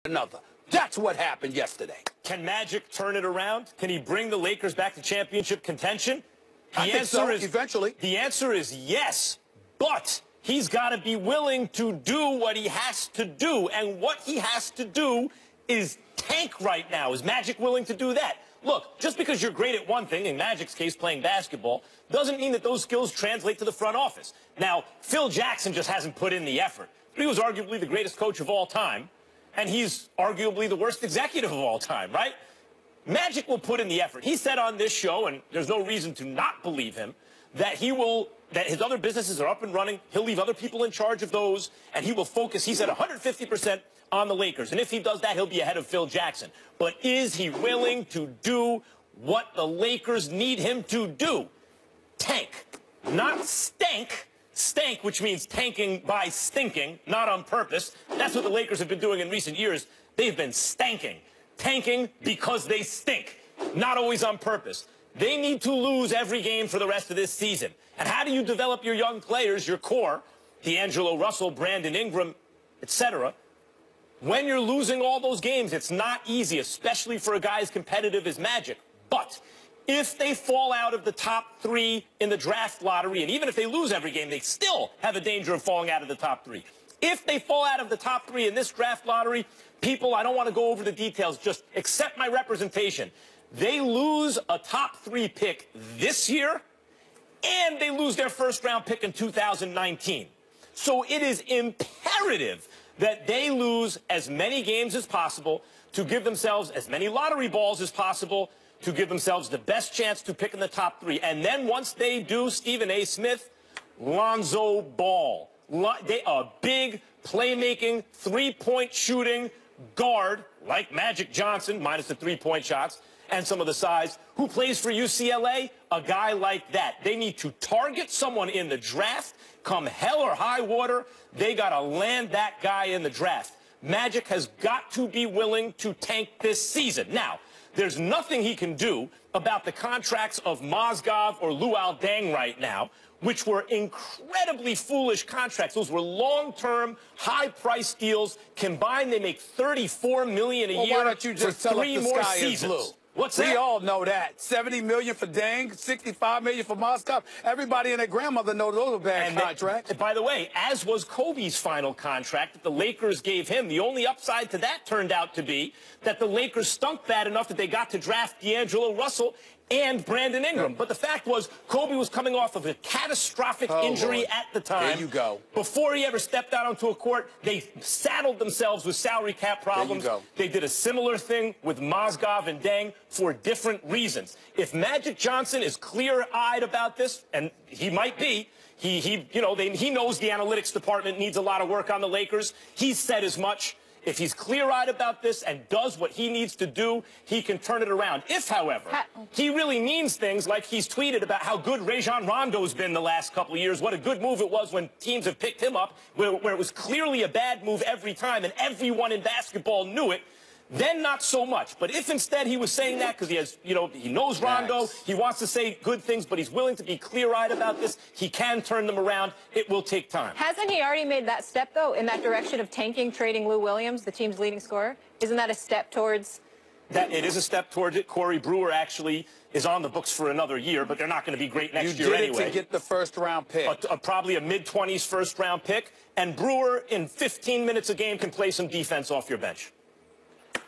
another. That's what happened yesterday. Can Magic turn it around? Can he bring the Lakers back to championship contention? I think so, eventually. The answer is yes, but he's got to be willing to do what he has to do, and what he has to do is tank right now. Is Magic willing to do that? Look, just because you're great at one thing, in Magic's case playing basketball, doesn't mean that those skills translate to the front office. Now, Phil Jackson just hasn't put in the effort. But he was arguably the greatest coach of all time, and he's arguably the worst executive of all time, right? Magic will put in the effort. He said on this show, and there's no reason to not believe him, that his other businesses are up and running. He'll leave other people in charge of those, and he will focus, he said, 150% on the Lakers. And if he does that, he'll be ahead of Phil Jackson. But is he willing to do what the Lakers need him to do? Tank, not stank. Stank, which means tanking by stinking, not on purpose. That's what the Lakers have been doing in recent years. They've been stanking. Tanking because they stink, not always on purpose. They need to lose every game for the rest of this season. And how do you develop your young players, your core, D'Angelo Russell, Brandon Ingram, etc.? When you're losing all those games, it's not easy, especially for a guy as competitive as Magic. But if they fall out of the top 3 in the draft lottery, and even if they lose every game, they still have a danger of falling out of the top 3. If they fall out of the top 3 in this draft lottery, people, I don't want to go over the details, just accept my representation. They lose a top 3 pick this year, and they lose their first-round pick in 2019. So it is imperative that they lose as many games as possible to give themselves as many lottery balls as possible to give themselves the best chance to pick in the top 3. And then once they do, Stephen A. Smith, Lonzo Ball. A big playmaking, three-point shooting guard like Magic Johnson, minus the three-point shots, and some of the size, who plays for UCLA, a guy like that. They need to target someone in the draft. Come hell or high water, they got to land that guy in the draft. Magic has got to be willing to tank this season. Now, there's nothing he can do about the contracts of Mozgov or Luol Deng right now, which were incredibly foolish contracts. Those were long-term, high-price deals. Combined, they make $34 million a year. Why don't you just for tell 3 us the more sky seasons? is blue? What's that? We all know that. $70 million for Deng, $65 million for Moscow. Everybody and their grandmother knows those are bad contracts. By the way, as was Kobe's final contract that the Lakers gave him, the only upside to that turned out to be that the Lakers stunk bad enough that they got to draft D'Angelo Russell and Brandon Ingram. But the fact was, Kobe was coming off of a catastrophic injury at the time. There you go. Before he ever stepped out onto a court, they saddled themselves with salary cap problems. There you go. They did a similar thing with Mozgov and Deng for different reasons. If Magic Johnson is clear-eyed about this, and he might be, he knows the analytics department needs a lot of work on the Lakers. He's said as much. If he's clear-eyed about this and does what he needs to do, he can turn it around. If, however, he really means things like he's tweeted about how good Rajon Rondo's been the last couple of years, what a good move it was when teams have picked him up, where it was clearly a bad move every time and everyone in basketball knew it, then not so much. But if instead he was saying that because he has, he knows Rondo, he wants to say good things, but he's willing to be clear-eyed about this, he can turn them around. It will take time. Hasn't he already made that step, though, in that direction of tanking, trading Lou Williams, the team's leading scorer? Isn't that a step towards... That it is a step towards it. Corey Brewer actually is on the books for another year, but they're not going to be great next year anyway. You did it to get the first-round pick. Probably a mid-20s first-round pick. And Brewer, in 15 minutes a game, can play some defense off your bench.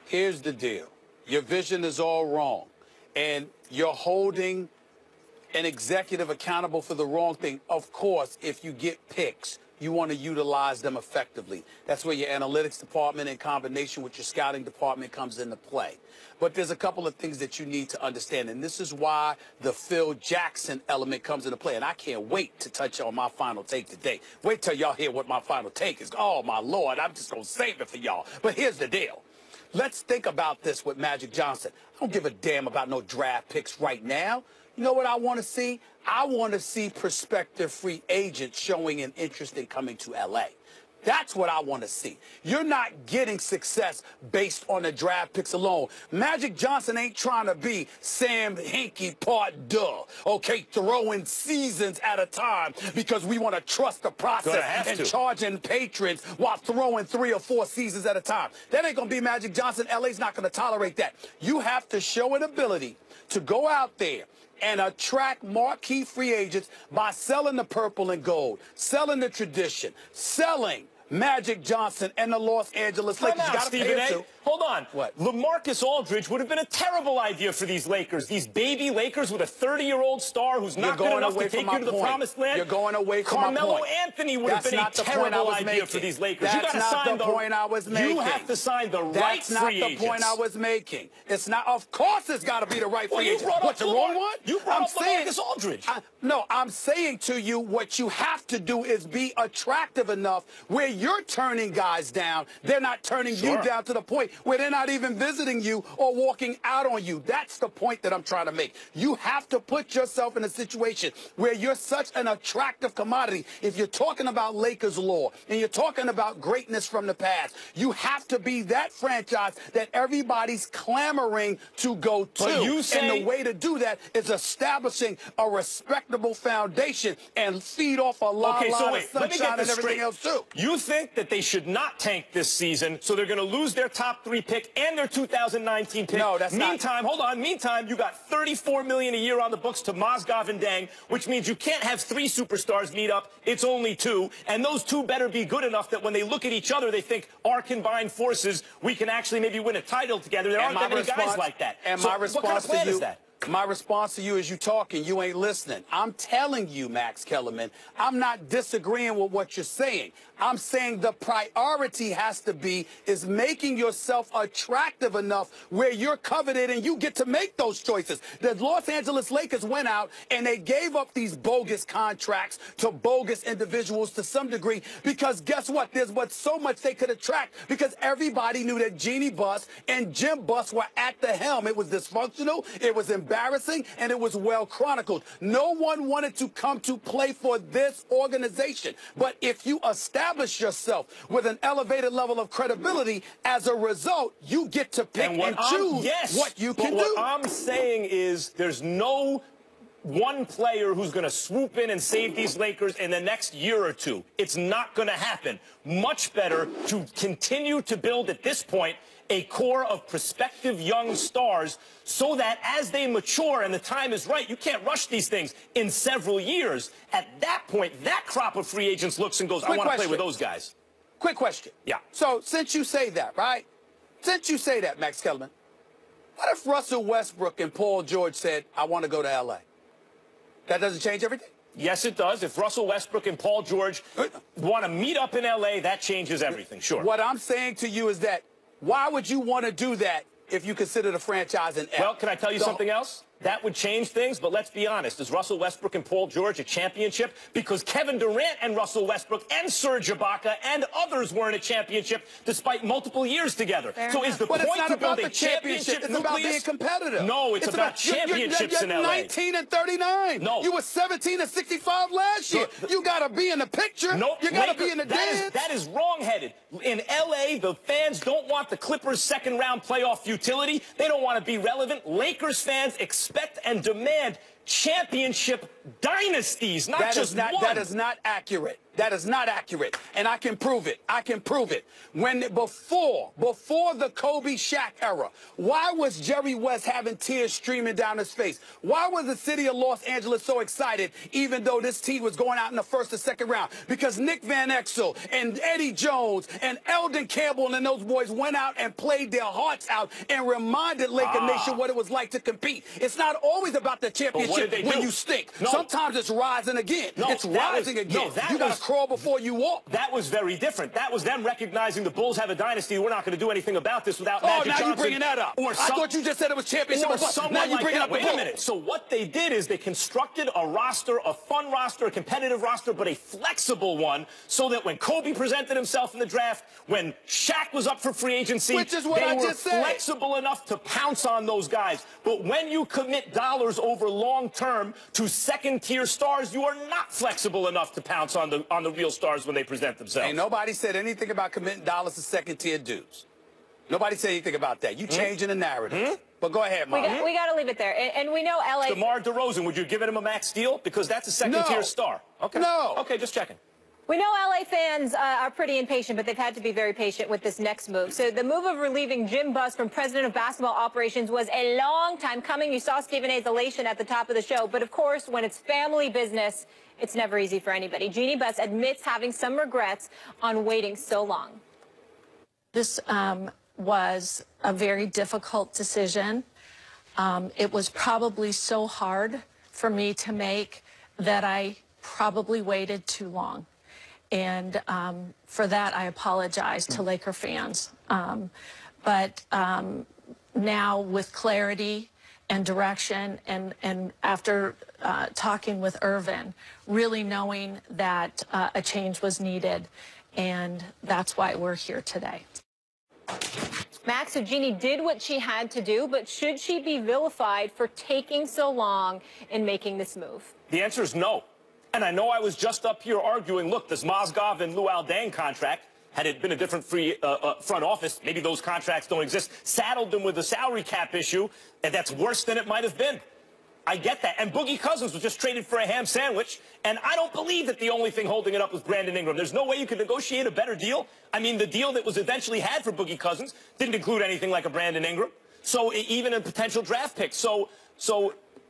Here's the deal. Your vision is all wrong, and you're holding an executive accountable for the wrong thing. Of course, if you get picks, you want to utilize them effectively. That's where your analytics department in combination with your scouting department comes into play. But there's a couple of things that you need to understand, and this is why the Phil Jackson element comes into play. And I can't wait to touch on my final take today. Wait till y'all hear what my final take is. Oh, my Lord, I'm just going to save it for y'all. But here's the deal. Let's think about this with Magic Johnson. I don't give a damn about no draft picks right now. You know what I want to see? I want to see prospective free agents showing an interest in coming to L.A. That's what I want to see. You're not getting success based on the draft picks alone. Magic Johnson ain't trying to be Sam Hinkie part duh, okay, throwing seasons at a time because we want to trust the process and charging patrons while throwing 3 or 4 seasons at a time. That ain't going to be Magic Johnson. LA's not going to tolerate that. You have to show an ability to go out there and attract marquee free agents by selling the purple and gold, selling the tradition, selling Magic Johnson and the Los Angeles Lakers. You got to pay him. Hold on. What? LaMarcus Aldridge would have been a terrible idea for these Lakers. These baby Lakers with a 30-year-old star who's not good enough to take you to the promised land. You're going away from my point. Carmelo Anthony would have been a terrible idea for these Lakers. That's not the point I was making. You have to sign the right free agents. That's not the point I was making. It's not. Of course it's got to be the right free agent. What's the wrong one? You brought up LaMarcus Aldridge. No, I'm saying to you what you have to do is be attractive enough where you're turning guys down. They're not turning you down to the point where they're not even visiting you or walking out on you. That's the point that I'm trying to make. You have to put yourself in a situation where you're such an attractive commodity. If you're talking about Lakers lore and you're talking about greatness from the past, you have to be that franchise that everybody's clamoring to go to. And the way to do that is establishing a respectable foundation and feed off a lot of sunshine and everything else too. You think that they should not tank this season, so they're going to lose their top 3 pick and their 2019 pick. No, that's Meantime, hold on. Meantime, you got $34 million a year on the books to Mozgov and Deng, which means you can't have 3 superstars meet up. It's only 2, and those 2 better be good enough that when they look at each other, they think our combined forces, we can actually maybe win a title together. There aren't that many guys like that. And so my response what kind of plan is that? My response to you is you talking, you ain't listening. I'm telling you, Max Kellerman, I'm not disagreeing with what you're saying. I'm saying the priority has to be is making yourself attractive enough where you're coveted and you get to make those choices. The Los Angeles Lakers went out and they gave up these bogus contracts to bogus individuals to some degree because guess what? There's so much they could attract because everybody knew that Jeannie Buss and Jim Buss were at the helm. It was dysfunctional, it was embarrassing, and it was well chronicled. No one wanted to come to play for this organization. But if you establish yourself with an elevated level of credibility, as a result, you get to pick and choose what you can do. What I'm saying is there's no one player who's going to swoop in and save these Lakers in the next year or 2. It's not going to happen. Much better to continue to build at this point a core of prospective young stars so that as they mature and the time is right, you can't rush these things in several years. At that point, that crop of free agents looks and goes, I want to play with those guys. Quick question. Yeah. So since you say that, right? Since you say that, Max Kellerman, what if Russell Westbrook and Paul George said, I want to go to L.A.? That doesn't change everything? Yes, it does. If Russell Westbrook and Paul George want to meet up in L.A., that changes everything, sure. What I'm saying to you is that why would you want to do that if you consider the franchise an F? Well, can I tell you something else? That would change things, but let's be honest. Is Russell Westbrook and Paul George a championship? Because Kevin Durant and Russell Westbrook and Serge Ibaka and others were in a championship despite multiple years together. So is the point to build a championship nucleus? It's about being competitive. No, it's about championships in LA. You're 19 and 39. No. You were 17 and 65 last year. You got to be in the picture. Nope. You got to be in the dance. That is wrong-headed. In LA, the fans don't want the Clippers' second-round playoff futility. They don't want to be relevant. Lakers fans expect and demand championship dynasties, not just one. That is not accurate. That is not accurate. And I can prove it. I can prove it. Before the Kobe Shaq era, why was Jerry West having tears streaming down his face? Why was the city of Los Angeles so excited, even though this team was going out in the first or second round? Because Nick Van Exel and Eddie Jones and Eldon Campbell and those boys went out and played their hearts out and reminded Laker Nation what it was like to compete. It's not always about the championship when you stink. No. Sometimes it's rising again. No, it's rising again. You got to crawl before you walk. That was very different. That was them recognizing the Bulls have a dynasty. We're not going to do anything about this without Magic Johnson. Oh, now you're bringing that up. I thought you just said it was championship. Now you bring it up. Wait a minute. So what they did is they constructed a roster, a fun roster, a competitive roster, but a flexible one, so that when Kobe presented himself in the draft, when Shaq was up for free agency, which is what they were just said, flexible enough to pounce on those guys. But when you commit dollars over long term to second-tier stars, you are not flexible enough to pounce on on the real stars when they present themselves. Ain't nobody said anything about committing dollars to second-tier dudes. Nobody said anything about that. You changing the narrative. But go ahead, Mom. We got to leave it there. And we know LA. DeMar DeRozan, would you give him a max deal? Because that's a second-tier star. Okay. No. Okay, just checking. We know LA fans are pretty impatient, but they've had to be very patient with this next move. So the move of relieving Jim Buss from president of basketball operations was a long time coming. You saw Stephen A's elation at the top of the show. But, of course, when it's family business, it's never easy for anybody. Jeannie Buss admits having some regrets on waiting so long. This was a very difficult decision. It was probably so hard for me to make that I probably waited too long. And for that, I apologize to Laker fans. But now with clarity and direction and after talking with Irvin, really knowing that a change was needed, and that's why we're here today. Max, so Jeannie did what she had to do, but should she be vilified for taking so long in making this move? The answer is no. And I know I was just up here arguing, look, this Mozgov and Luol Deng contract, had it been a different front office, maybe those contracts don't exist, saddled them with a salary cap issue, and that's worse than it might have been. I get that. And Boogie Cousins was just traded for a ham sandwich, and I don't believe that the only thing holding it up was Brandon Ingram. There's no way you could negotiate a better deal. I mean, the deal that was eventually had for Boogie Cousins didn't include anything like a Brandon Ingram, so even a potential draft pick. So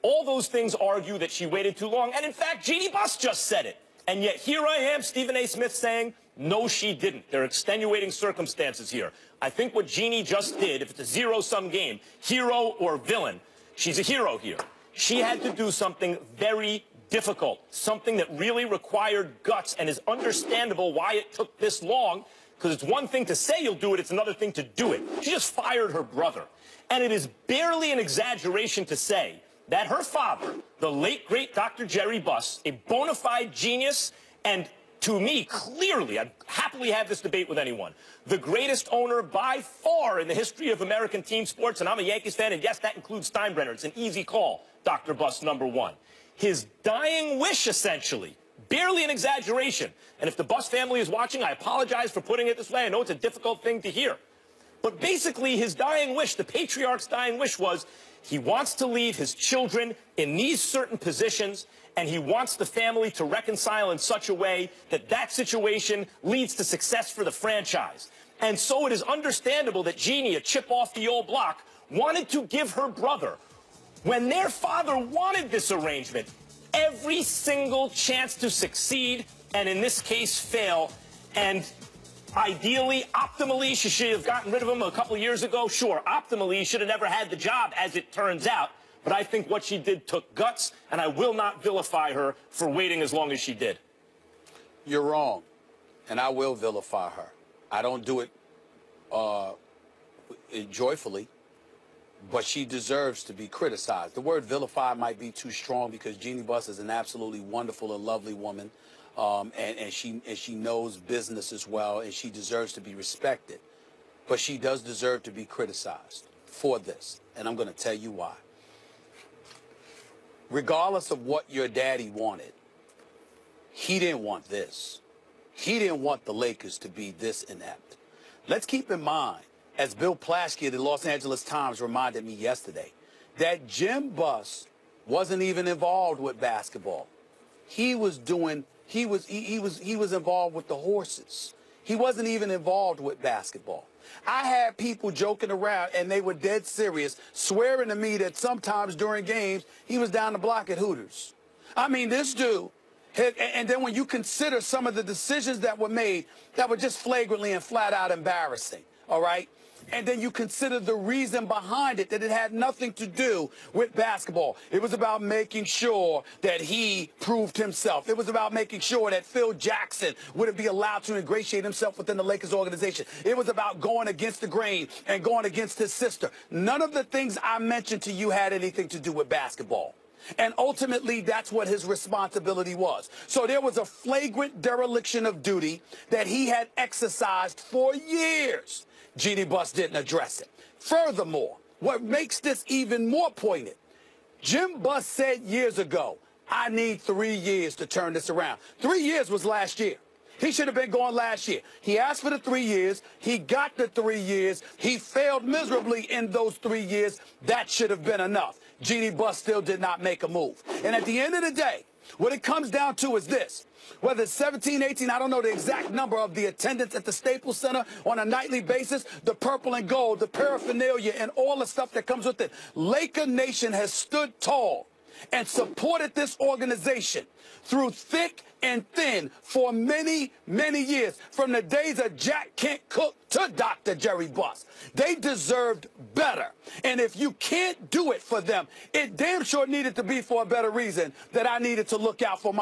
all those things argue that she waited too long. And, in fact, Jeannie Buss just said it. And yet here I am, Stephen A. Smith, saying, no, she didn't. There are extenuating circumstances here. I think what Jeannie just did, if it's a zero-sum game, hero or villain, she's a hero here. She had to do something very difficult, something that really required guts and is understandable why it took this long, because it's one thing to say you'll do it, it's another thing to do it. She just fired her brother. And it is barely an exaggeration to say that her father, the late, great Dr. Jerry Buss, a bona fide genius, and to me, clearly, I'd happily have this debate with anyone, the greatest owner by far in the history of American team sports, and I'm a Yankees fan, and yes, that includes Steinbrenner. It's an easy call, Dr. Buss, number one. His dying wish, essentially, barely an exaggeration. And if the Buss family is watching, I apologize for putting it this way. I know it's a difficult thing to hear. But basically, his dying wish, the patriarch's dying wish was he wants to leave his children in these certain positions, and he wants the family to reconcile in such a way that that situation leads to success for the franchise. And so it is understandable that Jeannie, a chip off the old block, wanted to give her brother, when their father wanted this arrangement, every single chance to succeed, and in this case, fail. And ideally, optimally, she should have gotten rid of him a couple of years ago. Sure, optimally, he should have never had the job, as it turns out. But I think what she did took guts, and I will not vilify her for waiting as long as she did. You're wrong, and I will vilify her. I don't do it joyfully, but she deserves to be criticized. The word vilify might be too strong because Jeannie Buss is an absolutely wonderful and lovely woman, and she knows business as well, and she deserves to be respected. But she does deserve to be criticized for this, and I'm going to tell you why. Regardless of what your daddy wanted, he didn't want this. He didn't want the Lakers to be this inept. Let's keep in mind, as Bill Plaschke of the Los Angeles Times reminded me yesterday, that Jim Buss wasn't even involved with basketball. He was involved with the horses. He wasn't even involved with basketball. I had people joking around, and they were dead serious, swearing to me that sometimes during games, he was down the block at Hooters. I mean, this dude, and then when you consider some of the decisions that were made that were just flagrantly and flat out embarrassing, all right? And then you consider the reason behind it, that it had nothing to do with basketball. It was about making sure that he proved himself. It was about making sure that Phil Jackson wouldn't be allowed to ingratiate himself within the Lakers organization. It was about going against the grain and going against his sister. None of the things I mentioned to you had anything to do with basketball. And ultimately, that's what his responsibility was. So there was a flagrant dereliction of duty that he had exercised for years. Jeannie Buss didn't address it. Furthermore, what makes this even more poignant, Jim Buss said years ago, I need 3 years to turn this around. 3 years was last year. He should have been going last year. He asked for the 3 years. He got the 3 years. He failed miserably in those 3 years. That should have been enough. Jeannie Buss still did not make a move. And at the end of the day, what it comes down to is this. Whether it's 17, 18, I don't know the exact number of the attendance at the Staples Center on a nightly basis, the purple and gold, the paraphernalia, and all the stuff that comes with it. Laker Nation has stood tall and supported this organization through thick and thin for many, many years, from the days of Jack Kent Cook to Dr. Jerry Buss. They deserved better. And if you can't do it for them, it damn sure needed to be for a better reason that I needed to look out for my